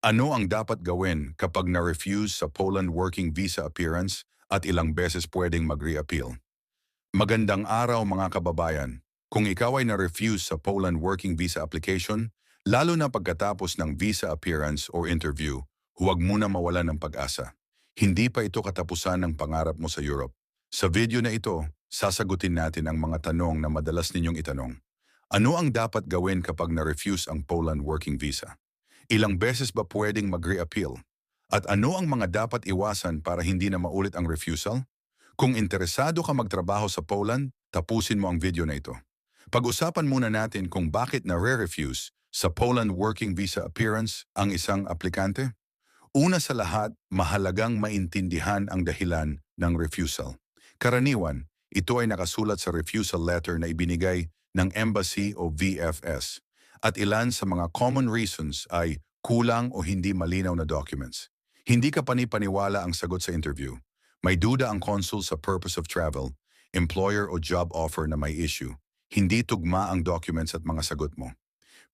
Ano ang dapat gawin kapag na-refuse sa Poland Working Visa Appearance at ilang beses pwedeng mag-reappeal? Magandang araw mga kababayan. Kung ikaw ay na-refuse sa Poland Working Visa Application, lalo na pagkatapos ng visa appearance or interview, huwag muna mawalan ng pag-asa. Hindi pa ito katapusan ng pangarap mo sa Europe. Sa video na ito, sasagutin natin ang mga tanong na madalas ninyong itanong. Ano ang dapat gawin kapag na-refuse ang Poland Working Visa? Ilang beses ba pwedeng mag-reappeal? At ano ang mga dapat iwasan para hindi na maulit ang refusal? Kung interesado ka magtrabaho sa Poland, tapusin mo ang video na ito. Pag-usapan muna natin kung bakit na-refuse sa Poland Working Visa Appearance ang isang aplikante. Una sa lahat, mahalagang maintindihan ang dahilan ng refusal. Karaniwan, ito ay nakasulat sa refusal letter na ibinigay ng Embassy o VFS. At ilan sa mga common reasons ay kulang o hindi malinaw na documents. Hindi ka panipaniwala ang sagot sa interview. May duda ang consul sa purpose of travel, employer o job offer na may issue. Hindi tugma ang documents at mga sagot mo.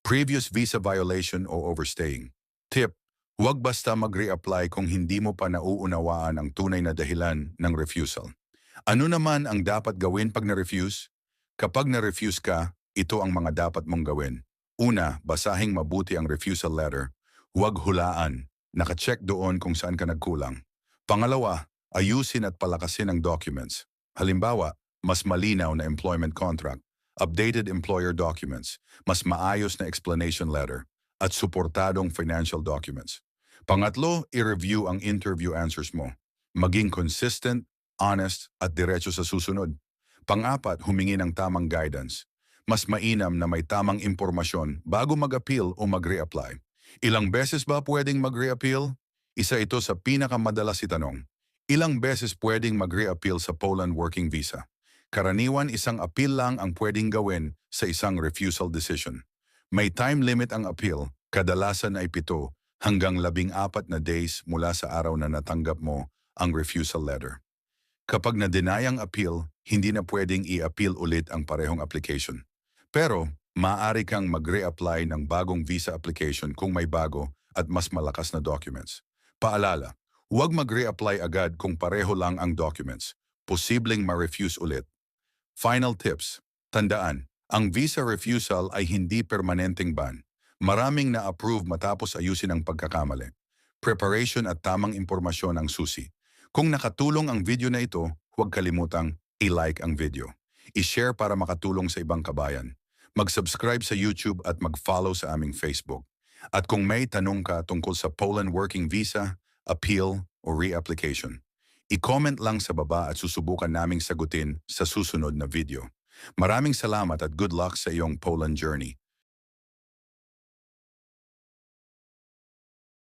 Previous visa violation o overstaying. Tip: huwag basta mag-reapply kung hindi mo pa nauunawaan ang tunay na dahilan ng refusal. Ano naman ang dapat gawin pag na-refuse? Kapag na-refuse ka, ito ang mga dapat mong gawin. Una, basahing mabuti ang refusal letter. Huwag hulaan. Nakacheck doon kung saan ka nagkulang. Pangalawa, ayusin at palakasin ang documents. Halimbawa, mas malinaw na employment contract, updated employer documents, mas maayos na explanation letter, at suportadong financial documents. Pangatlo, i-review ang interview answers mo. Maging consistent, honest, at diretso sa susunod. Pang-apat, humingi ng tamang guidance. Mas mainam na may tamang impormasyon bago mag-appeal o mag-reapply. Ilang beses ba pwedeng mag-reappeal? Isa ito sa pinakamadalas itanong. Ilang beses pwedeng mag-reappeal sa Poland Working Visa? Karaniwan isang appeal lang ang pwedeng gawin sa isang refusal decision. May time limit ang appeal, kadalasan ay 7 hanggang 14 na days mula sa araw na natanggap mo ang refusal letter. Kapag na-deny ang appeal, hindi na pwedeng i-appeal ulit ang parehong application. Pero, maaari kang mag-reapply ng bagong visa application kung may bago at mas malakas na documents. Paalala, huwag mag-reapply agad kung pareho lang ang documents. Posibleng ma-refuse ulit. Final tips. Tandaan, ang visa refusal ay hindi permanenteng ban. Maraming na-approve matapos ayusin ang pagkakamali. Preparation at tamang impormasyon ang susi. Kung nakatulong ang video na ito, huwag kalimutang i-like ang video. I-share para makatulong sa ibang kabayan. Mag-subscribe sa YouTube at mag-follow sa aming Facebook. At kung may tanong ka tungkol sa Poland Working Visa, appeal o reapplication, i-comment lang sa baba at susubukan naming sagutin sa susunod na video. Maraming salamat at good luck sa iyong Poland journey.